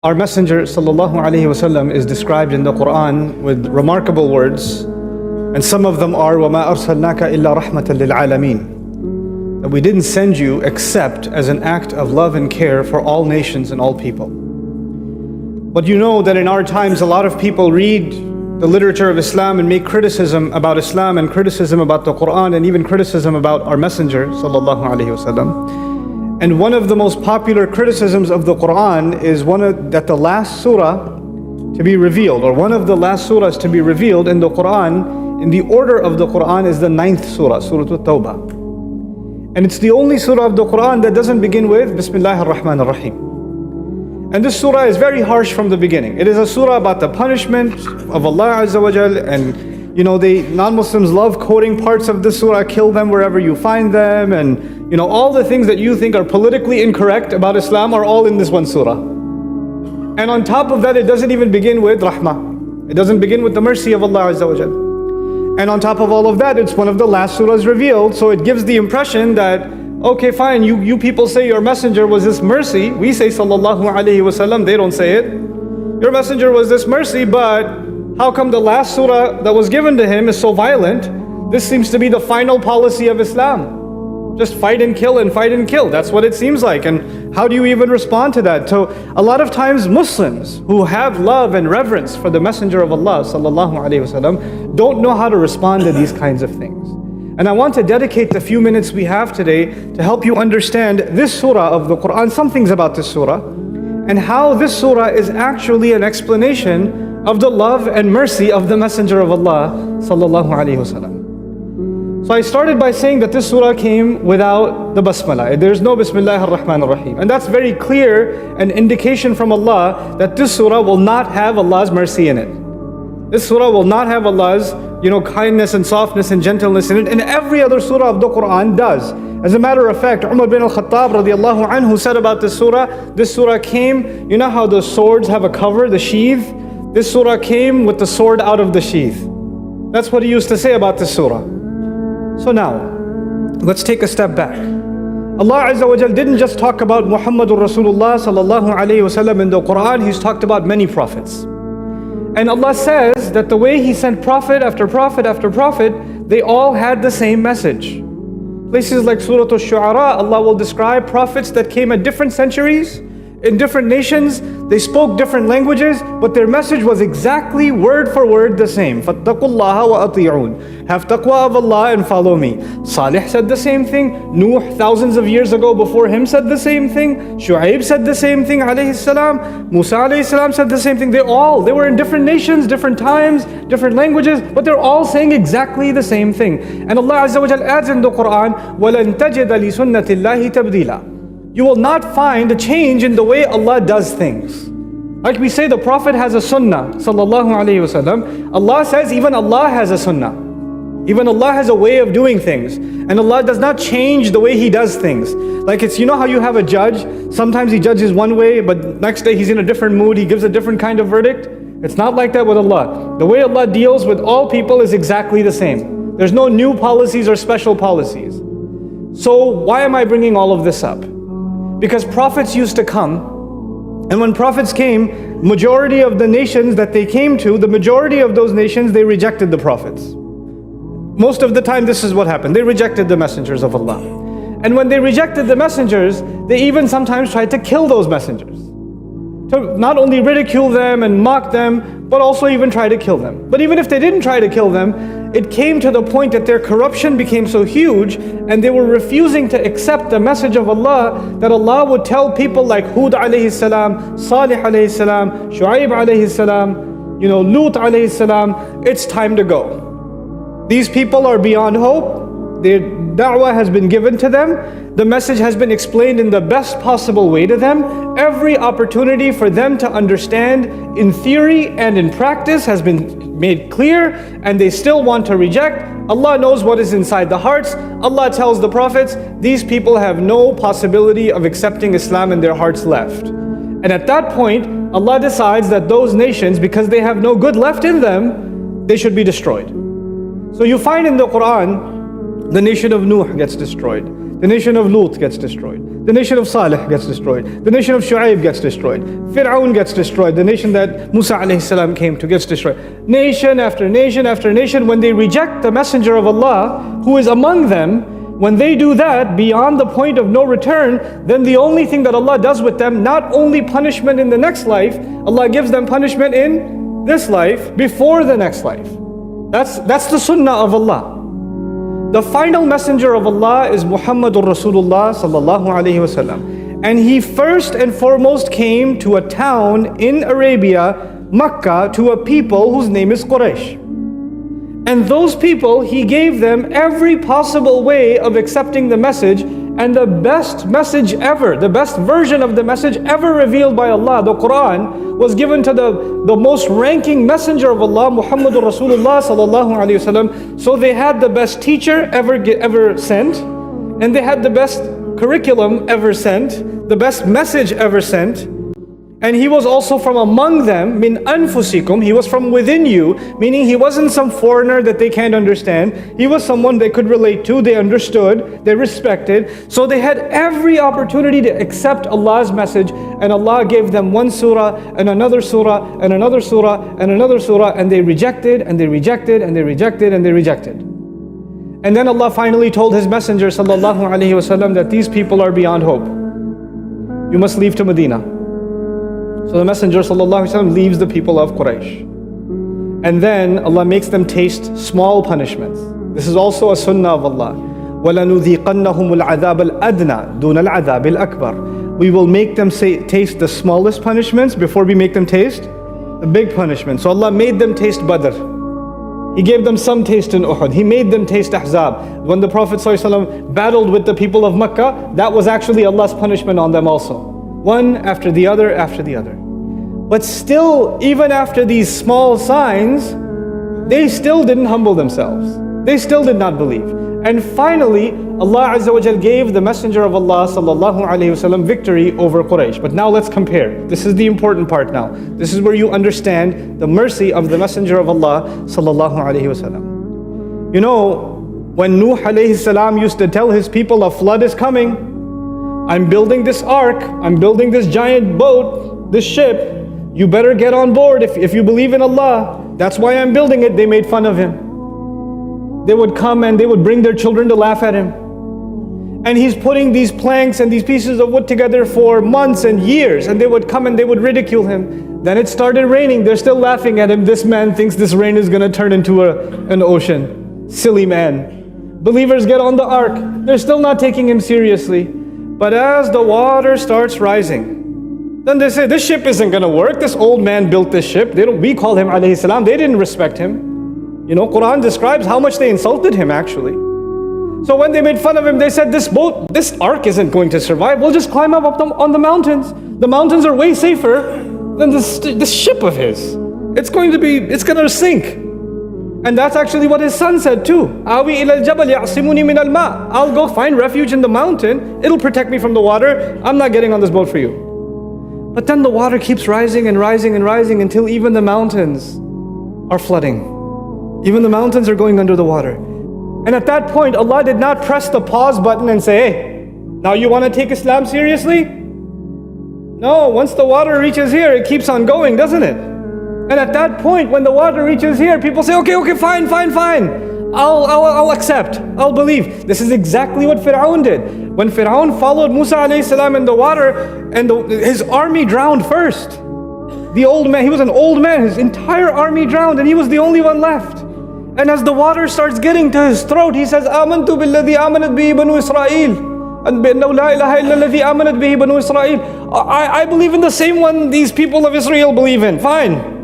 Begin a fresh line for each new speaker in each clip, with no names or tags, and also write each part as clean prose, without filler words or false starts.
Our Messenger Sallallahu Alaihi Wasallam is described in the Quran with remarkable words, and some of them are وَمَا أَرْسَلْنَاكَ إِلَّا رَحْمَةً لِلْعَالَمِينَ, that we didn't send you except as an act of love and care for all nations and all people. But you know that in our times a lot of people read the literature of Islam and make criticism about Islam and criticism about the Quran and even criticism about our Messenger Sallallahu Alaihi Wasallam. And one of the most popular criticisms of the Quran is that the last surah to be revealed, or one of the last surahs to be revealed in the Quran, in the order of the Quran, is the 9th surah, Surah At-Tawbah. And it's the only surah of the Quran that doesn't begin with Bismillahir Rahmanir Rahim. And this surah is very harsh from the beginning. It is a surah about the punishment of Allah Azza wa Jal, and non-Muslims love quoting parts of this surah, kill them wherever you find them, and all the things that you think are politically incorrect about Islam are all in this one surah. And on top of that, it doesn't even begin with rahmah. It doesn't begin with the mercy of Allah Azza wa Jal. And on top of all of that, it's one of the last surahs revealed, so it gives the impression that, okay, fine, you people say your messenger was this mercy. We say Sallallahu Alaihi Wasallam, they don't say it. Your messenger was this mercy, but how come the last surah that was given to him is so violent? This seems to be the final policy of Islam. Just fight and kill and fight and kill. That's what it seems like. And how do you even respond to that? So a lot of times Muslims who have love and reverence for the Messenger of Allah Sallallahu Alaihi Wasallam don't know how to respond to these kinds of things. And I want to dedicate the few minutes we have today to help you understand this surah of the Quran, some things about this surah, and how this surah is actually an explanation of the love and mercy of the Messenger of Allah Sallallahu Alaihi Wasallam. So I started by saying that this surah came without the basmalah. There's no Bismillahir Rahmanir Rahim. And that's very clear, an indication from Allah that this surah will not have Allah's mercy in it. This surah will not have Allah's kindness and softness and gentleness in it. And every other surah of the Quran does. As a matter of fact, Umar bin al-Khattab radiallahu anhu said about this surah came, you know how the swords have a cover, the sheath? This surah came with the sword out of the sheath. That's what he used to say about this surah. So now, let's take a step back. Allah Azza wa Jal didn't just talk about Muhammadur Rasulullah Sallallahu Alaihi Wasallam in the Quran, He's talked about many prophets. And Allah says that the way He sent prophet after prophet after prophet, they all had the same message. Places like Surah Al-Shu'ara, Allah will describe prophets that came at different centuries, in different nations, they spoke different languages, but their message was exactly word for word the same. فَاتَّقُوا اللَّهَ وَأَطِيعُونَ. Have taqwa of Allah and follow me. Salih said the same thing. Nuh, thousands of years ago before him, said the same thing. Shu'aib said the same thing, alayhi salam. Musa alayhi salam said the same thing. They were in different nations, different times, different languages, but they're all saying exactly the same thing. And Allah Azza wa Jal adds in the Quran, وَلَن تَجِدَ لِسُنَّةِ اللَّهِ تَبْدِيلًا. You will not find a change in the way Allah does things. Like we say, the Prophet has a sunnah, Sallallahu Alaihi Wasallam. Allah says even Allah has a sunnah. Even Allah has a way of doing things. And Allah does not change the way He does things. Like it's, how you have a judge, sometimes he judges one way, but next day he's in a different mood, he gives a different kind of verdict. It's not like that with Allah. The way Allah deals with all people is exactly the same. There's no new policies or special policies. So why am I bringing all of this up? Because prophets used to come, and when prophets came, majority of the nations that they came to, the majority of those nations, they rejected the prophets. Most of the time this is what happened. They rejected the messengers of Allah. And when they rejected the messengers, they even sometimes tried to kill those messengers. To not only ridicule them and mock them, but also even try to kill them. But even if they didn't try to kill them, it came to the point that their corruption became so huge and they were refusing to accept the message of Allah, that Allah would tell people like Hud alayhi salam, Salih alayhi salam, Shu'aib alayhi salam, Lut alayhi salam, it's time to go. These people are beyond hope. Their da'wah has been given to them. The message has been explained in the best possible way to them. Every opportunity for them to understand in theory and in practice has been made clear, and they still want to reject. Allah knows what is inside the hearts. Allah tells the prophets, these people have no possibility of accepting Islam in their hearts left. And at that point, Allah decides that those nations, because they have no good left in them, they should be destroyed. So you find in the Quran, the nation of Nuh gets destroyed. The nation of Lut gets destroyed. The nation of Salih gets destroyed. The nation of Shu'aib gets destroyed. Fir'aun gets destroyed. The nation that Musa alayhi salam came to gets destroyed. Nation after nation after nation, when they reject the messenger of Allah, who is among them, when they do that beyond the point of no return, then the only thing that Allah does with them, not only punishment in the next life, Allah gives them punishment in this life, before the next life. That's the sunnah of Allah. The final messenger of Allah is Muhammadur Rasulullah Sallallahu Alaihi Wasallam. And he first and foremost came to a town in Arabia, Makkah, to a people whose name is Quraysh. And those people, he gave them every possible way of accepting the message, and the best message ever, the best version of the message ever revealed by Allah, the Quran, was given to the most ranking messenger of Allah, Muhammadur Rasulullah Sallallahu Alaihi Wasallam. So they had the best teacher ever sent, and they had the best curriculum ever sent, the best message ever sent. And he was also from among them, min anfusikum, he was from within you, meaning he wasn't some foreigner that they can't understand. He was someone they could relate to, they understood, they respected. So they had every opportunity to accept Allah's message, and Allah gave them one surah, and another surah, and another surah, and another surah, and they rejected, and they rejected, and they rejected, and they rejected. And then Allah finally told His Messenger Sallallahu Alaihi Wasallam that these people are beyond hope. You must leave to Medina. So the Messenger Sallallahu Alaihi Wasallam leaves the people of Quraysh. And then Allah makes them taste small punishments. This is also a sunnah of Allah. وَلَنُذِيقَنَّهُمُ الْعَذَابَ الْأَدْنَى دُونَ الْعَذَابِ الْأَكْبَرِ. We will make them taste the smallest punishments before we make them taste the big punishment. So Allah made them taste Badr. He gave them some taste in Uhud. He made them taste Ahzab. When the Prophet ﷺ battled with the people of Makkah, that was actually Allah's punishment on them also. One after the other after the other. But still, even after these small signs, they still didn't humble themselves. They still did not believe. And finally, Allah Azza wa Jal gave the Messenger of Allah Sallallahu Alaihi Wasallam victory over Quraysh. But now let's compare. This is the important part now. This is where you understand the mercy of the Messenger of Allah Sallallahu Alaihi Wasallam. You know, when Nuh alayhi salam used to tell his people a flood is coming, I'm building this ark, I'm building this giant boat, this ship, you better get on board if you believe in Allah. That's why I'm building it. They made fun of him. They would come and they would bring their children to laugh at him. And he's putting these planks and these pieces of wood together for months and years, and they would come and they would ridicule him. Then it started raining, they're still laughing at him. This man thinks this rain is going to turn into an ocean. Silly man. Believers get on the ark, they're still not taking him seriously. But as the water starts rising, then they say, this ship isn't going to work. This old man built this ship. We call him alayhi salam. They didn't respect him. You know, Quran describes how much they insulted him actually. So when they made fun of him, they said, this ark isn't going to survive. We'll just climb up on the mountains. The mountains are way safer than this ship of his. It's going to sink. And that's actually what his son said too. Awi ila al-jabal ya'simuni min al-ma. I'll go find refuge in the mountain. It'll protect me from the water. I'm not getting on this boat for you. But then the water keeps rising and rising and rising until even the mountains are flooding. Even the mountains are going under the water. And at that point, Allah did not press the pause button and say, hey, now you want to take Islam seriously? No, once the water reaches here, it keeps on going, doesn't it? And at that point, when the water reaches here, people say, okay, fine. I'll accept, I'll believe. This is exactly what Fir'aun did. When Fir'aun followed Musa alayhi salam in the water, and his army drowned first. The old man, he was an old man, his entire army drowned, and he was the only one left. And as the water starts getting to his throat, he says, Amantu billadhi amanat bihi banu Israel. And bi'annahu la ilaha illa alladhi amanat bihi banu Israel. I believe in the same one these people of Israel believe in. Fine.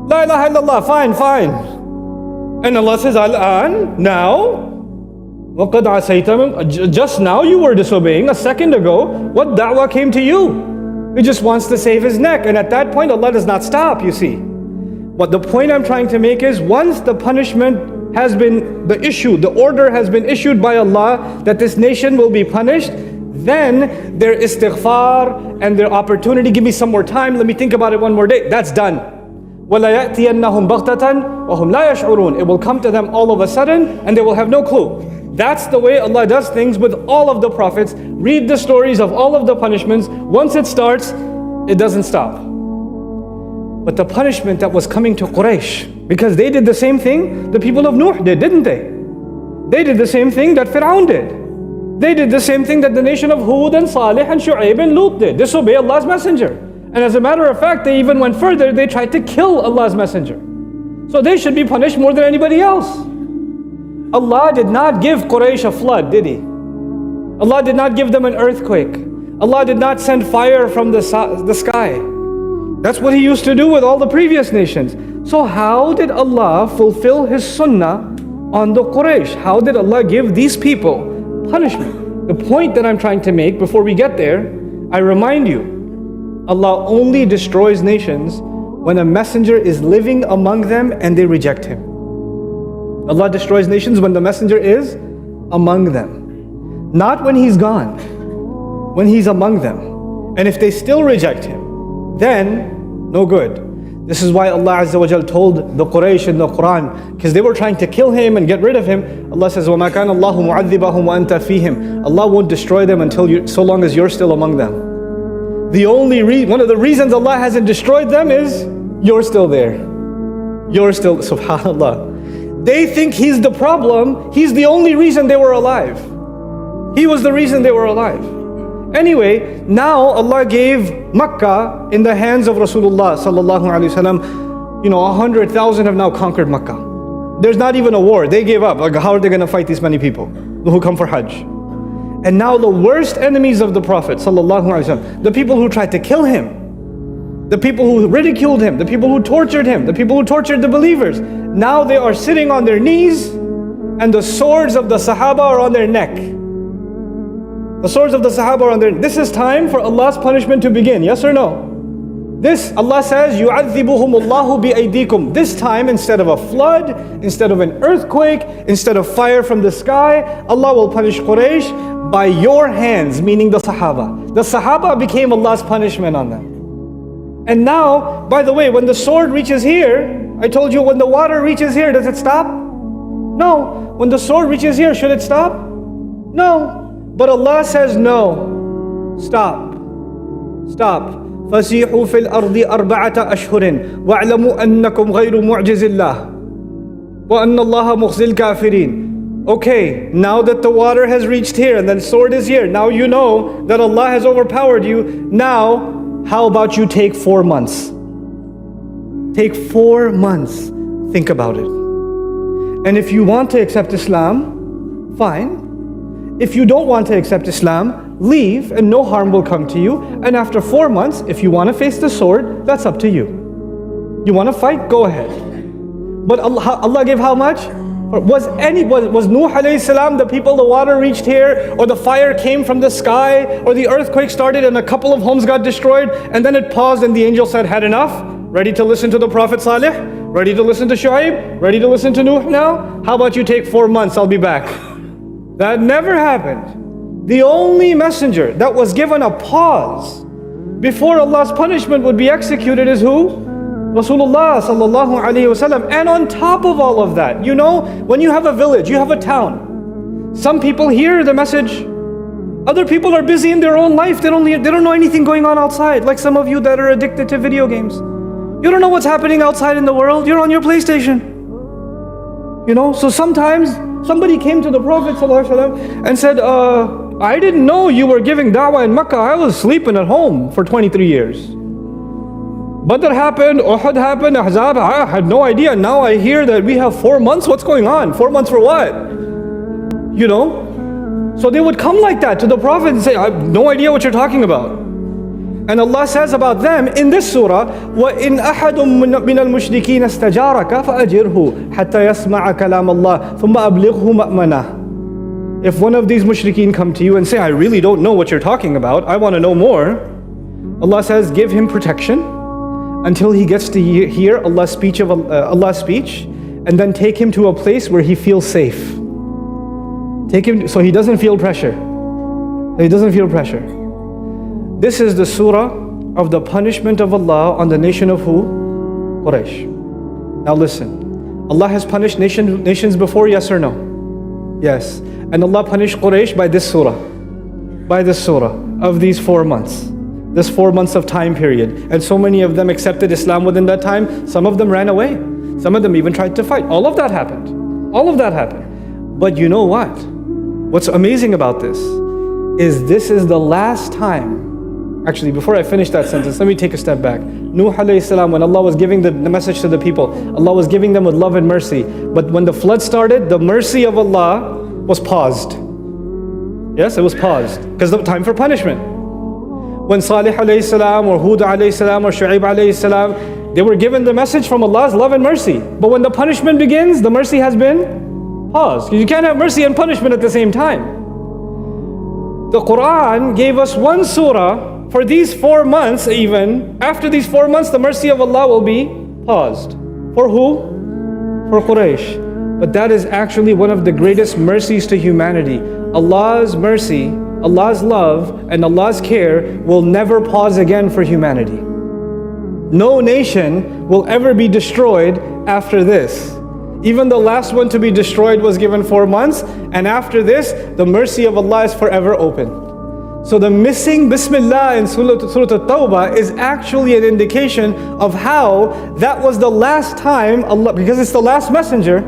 La ilaha illallah, fine. And Allah says, Al-an, now, وَقَدْ عَسَيْتَ, just now you were disobeying. A second ago, what da'wah came to you? He just wants to save his neck. And at that point, Allah does not stop, you see. What the point I'm trying to make is, once the punishment has been the order has been issued by Allah that this nation will be punished, then their istighfar and their opportunity, give me some more time, let me think about it one more day, that's done. وَلَيَأْتِيَنَّهُمْ بَغْتَةً وَهُمْ لَا يَشْعُرُونَ. It will come to them all of a sudden and they will have no clue. That's the way Allah does things with all of the prophets. Read the stories of all of the punishments. Once it starts, it doesn't stop. But the punishment that was coming to Quraysh, because they did the same thing the people of Nuh did, didn't they? They did the same thing that Fir'aun did. They did the same thing that the nation of Hud and Salih and Shu'aib and Lut did. Disobey Allah's messenger. And as a matter of fact, they even went further. They tried to kill Allah's messenger. So they should be punished more than anybody else. Allah did not give Quraysh a flood, did He? Allah did not give them an earthquake. Allah did not send fire from the sky. That's what He used to do with all the previous nations. So how did Allah fulfill His sunnah on the Quraysh? How did Allah give these people punishment? The point that I'm trying to make before we get there, I remind you, Allah only destroys nations when a messenger is living among them and they reject him. Allah destroys nations when the messenger is among them. Not when he's gone, when he's among them. And if they still reject him, then no good. This is why Allah Azza wa Jal told the Quraysh in the Quran, because they were trying to kill him and get rid of him. Allah says, وَمَا كَانَ اللَّهُ مُعَذِّبَهُمْ وَأَنْتَ فِيهِمْ. Allah won't destroy them until so long as you're still among them. One of the reasons Allah hasn't destroyed them is you're still there. You're still, subhanAllah. They think He's the problem. He's the only reason they were alive. He was the reason they were alive. Anyway, now Allah gave Makkah in the hands of Rasulullah Sallallahu Alaihi Wasallam. 100,000 have now conquered Makkah. There's not even a war. They gave up. Like, how are they going to fight these many people who come for Hajj? And now the worst enemies of the Prophet Sallallahu Alaihi Wasallam, the people who tried to kill him, the people who ridiculed him, the people who tortured him, the people who tortured the believers, now they are sitting on their knees and the swords of the Sahaba are on their neck. The swords of the Sahaba are on their neck. This is time for Allah's punishment to begin, yes or no? This, Allah says, يُعَذِّبُهُمُ اللَّهُ بِأَيْدِيكُمْ. This time, instead of a flood, instead of an earthquake, instead of fire from the sky, Allah will punish Quraysh by your hands, meaning the Sahaba. The Sahaba became Allah's punishment on them. And now, by the way, when the sword reaches here, I told you when the water reaches here, does it stop? No. When the sword reaches here, should it stop? No. But Allah says no. Stop. Stop. فَسِيحُوا فِي الْأَرْضِ أَرْبَعَةَ أَشْهُرٍ وَاعْلَمُوا أَنَّكُمْ غَيْرُ مُعْجِزِ اللَّهِ وَأَنَّ اللَّهَ مُخْزِي الْكَافِرِينَ. Okay, now that the water has reached here and the sword is here, now you know that Allah has overpowered you. Now, how about you take 4 months? Take 4 months. Think about it. And if you want to accept Islam, fine. If you don't want to accept Islam, leave and no harm will come to you. And after 4 months, if you want to face the sword, that's up to you. You want to fight? Go ahead. But Allah gave how much? Was Nuh alayhi salam the people the water reached here, or the fire came from the sky, or the earthquake started and a couple of homes got destroyed, and then it paused and the angel said, had enough? Ready to listen to the Prophet Salih? Ready to listen to Shu'aib? Ready to listen to Nuh now? How about you take 4 months, I'll be back. That never happened. The only messenger that was given a pause before Allah's punishment would be executed is who? Rasulullah Sallallahu Alaihi Wasallam. And on top of all of that, when you have a village, you have a town, some people hear the message. Other people are busy in their own life. They don't know anything going on outside. Like some of you that are addicted to video games. You don't know what's happening outside in the world. You're on your PlayStation. So sometimes somebody came to the Prophet ﷺ and said, I didn't know you were giving da'wah in Makkah. I was sleeping at home for 23 years. Badr happened, Uhud happened, Ahzab, I had no idea. Now I hear that we have 4 months. What's going on? 4 months for what? So they would come like that to the Prophet and say, I have no idea what you're talking about. And Allah says about them in this surah, وَإِنْ أَحَدٌ مِّنَ الْمُشْرِكِينَ اسْتَجَارَكَ فَأَجِرْهُ حَتَّى يَسْمَعَ كَلَامَ اللَّهِ ثُمَّ أَبْلِغْهُ مَأْمَنَهُ. If one of these mushrikeen come to you and say, I really don't know what you're talking about, I want to know more, Allah says, give him protection until he gets to hear Allah's speech, and then take him to a place where he feels safe. Take him so he doesn't feel pressure. This is the surah of the punishment of Allah on the nation of who? Quraysh. Now listen, Allah has punished nations before, yes or no? Yes. And Allah punished Quraysh by this surah. By this surah of these 4 months. This 4 months of time period. And so many of them accepted Islam within that time. Some of them ran away. Some of them even tried to fight. All of that happened. All of that happened. But you know what? What's amazing about this is the last time. Actually, before I finish that sentence, let me take a step back. Nuh alayhi salam, when Allah was giving the message to the people, Allah was giving them with love and mercy. But when the flood started, the mercy of Allah was paused. Yes, it was paused. Because the time for punishment. When Salih alayhi salam or Hud alayhi salam or Shu'aib alayhi salam, they were given the message from Allah's love and mercy. But when the punishment begins, the mercy has been paused. You can't have mercy and punishment at the same time. The Quran gave us one surah for these 4 months even. After these 4 months, the mercy of Allah will be paused. For who? For Quraysh. But that is actually one of the greatest mercies to humanity. Allah's mercy, Allah's love, and Allah's care will never pause again for humanity. No nation will ever be destroyed after this. Even the last one to be destroyed was given 4 months, and after this, the mercy of Allah is forever open. So the missing Bismillah in Surah At-Tawbah is actually an indication of how that was the last time Allah, because it's the last messenger,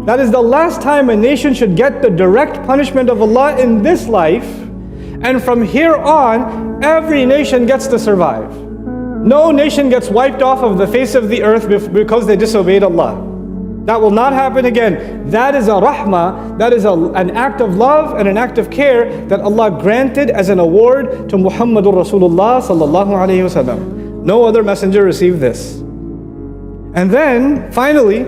that is the last time a nation should get the direct punishment of Allah in this life, and from here on, every nation gets to survive. No nation gets wiped off of the face of the earth because they disobeyed Allah. That will not happen again. That is a rahmah, that is an act of love and an act of care that Allah granted as an award to Muhammadur Rasulullah Sallallahu Alaihi Wasallam. No other messenger received this. And then, finally,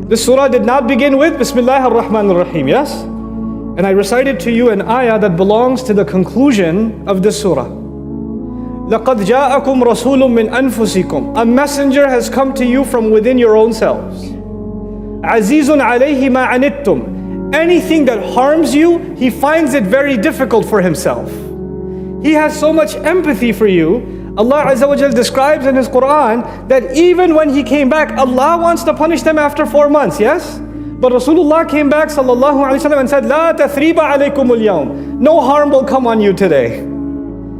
this surah did not begin with Bismillah ar-Rahman ar-Rahim, yes? And I recited to you an ayah that belongs to the conclusion of this surah. لَقَدْ جَاءَكُمْ رَسُولٌ مِّنْ أَنفُسِكُمْ. A messenger has come to you from within your own selves. Azizun alayhi ma anittum. Anything that harms you, he finds it very difficult for himself. He has so much empathy for you. Allah Azza wa Jal describes in His Quran that even when he came back, Allah wants to punish them after 4 months, yes? But Rasulullah came back Sallallahu Alaihi Wasallam and said, La tathriba alaykum al-yawm. No harm will come on you today.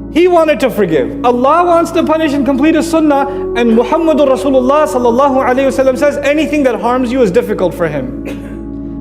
He wanted to forgive. Allah wants to punish and complete His sunnah, and Muhammadur Rasulullah Sallallahu Alaihi Wasallam says anything that harms you is difficult for him.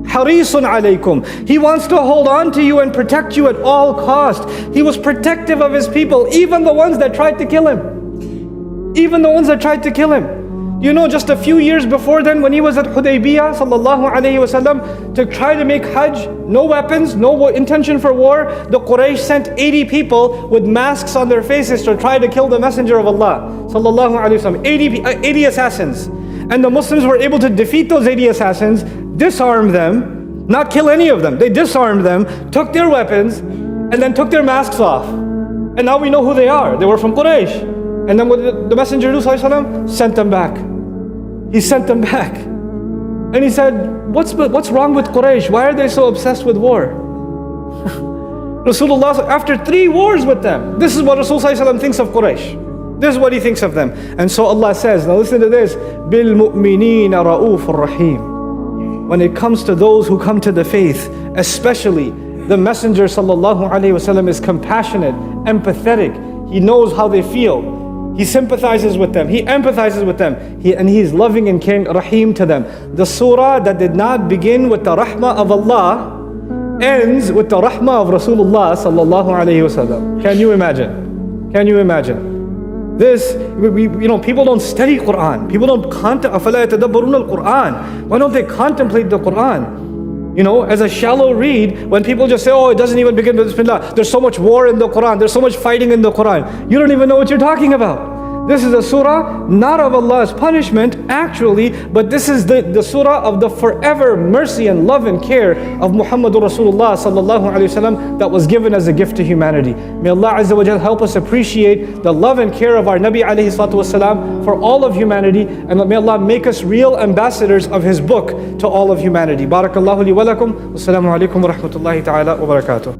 Harisun alaykum. He wants to hold on to you and protect you at all cost. He was protective of His people, even the ones that tried to kill Him. Even the ones that tried to kill Him. You know, just a few years before then, when he was at Hudaybiyah Sallallahu Alaihi Wasallam to try to make Hajj, no weapons, no intention for war, the Quraysh sent 80 people with masks on their faces to try to kill the Messenger of Allah Sallallahu Alaihi Wasallam. 80 assassins. And the Muslims were able to defeat those 80 assassins, disarm them, not kill any of them. They disarmed them, took their weapons, and then took their masks off. And now we know who they are. They were from Quraysh. And then what did the Messenger do, Sallallahu Alaihi Wasallam? Sent them back. He sent them back. And he said, what's wrong with Quraysh? Why are they so obsessed with war? Rasulullah, after 3 wars with them, this is what Rasulullah Sallallahu Alaihi Wasallam thinks of Quraysh. This is what he thinks of them. And so Allah says, now listen to this, Bil mu'minina ra'ufur rahim. When it comes to those who come to the faith, especially the Messenger Sallallahu Alaihi Wasallam is compassionate, empathetic. He knows how they feel. He sympathizes with them. He empathizes with them. And he is loving and caring, Rahim to them. The surah that did not begin with the rahmah of Allah ends with the rahmah of Rasulullah Sallallahu Alaihi Wasallam. Can you imagine? Can you imagine? This, people don't study Quran. People don't أَفَلَا يَتَدَبَّرُونَ الْقُرْآنِ. Why don't they contemplate the Quran? You know, as a shallow read, when people just say, oh, it doesn't even begin with Bismillah. There's so much war in the Quran. There's so much fighting in the Quran. You don't even know what you're talking about. This is a surah, not of Allah's punishment, actually, but this is the surah of the forever mercy and love and care of Muhammadur Rasulullah Sallallahu Alaihi Wasallam that was given as a gift to humanity. May Allah Azza wa Jal help us appreciate the love and care of our Nabi Alayhi Salatu Wasalam for all of humanity, and may Allah make us real ambassadors of His book to all of humanity. Barakallahu li wa lakum. Assalamu alaikum wa rahmatullahi ta'ala wa barakatuh.